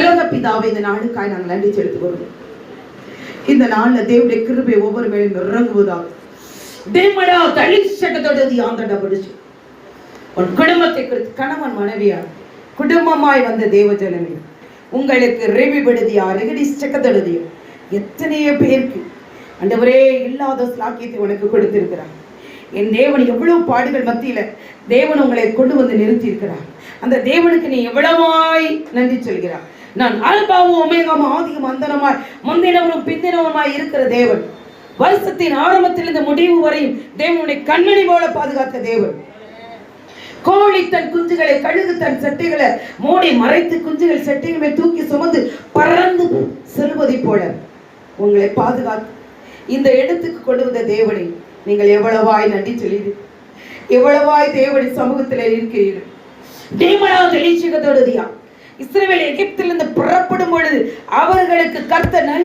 பரலோக பிதாவை, இந்த நாளுக்காய் நாங்கள் நன்றி செலுத்துவோம். இந்த நாள்ல தேவனுடைய கிருபை ஒவ்வொரு வேளையும் இறங்குவதாக. தேவடா தளிச்சகத்தோடு ஆந்தட படிச்சு உன் குடும்பத்தை குறித்து கணவன் மனைவியா குடும்பமாய் வந்த தேவ ஜனமே, உங்களுக்கு ரெவி விடுதியா ரெகடிச்சகத்தோடு எத்தனையோ பேருக்கு ஆண்டவரே இல்லாத ஸ்லாக்கியத்தை உனக்கு கொடுத்திருக்கிறார். என் தேவன் எவ்வளவு பாடுகள் மத்தியில தேவன் உங்களை கொண்டு வந்து நிறுத்தி இருக்கிறார். அந்த தேவனுக்கு நீ எவ்வளவாய் நன்றி சொல்கிறார். நான் அல்பாவும் ஒமேகாவும் ஆதியும் அந்தனமாய் முந்தினவரும் பிந்தினவருமாய் இருக்கிற தேவன். வருஷத்தின் ஆரம்பத்திலிருந்து முடிவு வரையும் தேவனுடைய கண்மணி போல பாதுகாத்த தேவன். கோழி தன் குஞ்சுகளை, கழுகு தன் சட்டைகளை மூடி மறைத்து குஞ்சுகள் சட்டைகளை தூக்கி சுமந்து பறந்து செல்வதை போல உங்களை பாதுகாத்து இந்த இடத்துக்கு கொண்டு வந்த தேவனை நீங்கள் எவ்வளவாய் நன்றி சொல்லி, எவ்வளவாய் தேவனுடைய சமூகத்தில் இருக்கிறீர்கள். இஸ்ரவேல் எகிப்திலிருந்து புறப்படும் பொழுது அவர்களுக்கு கர்த்தர்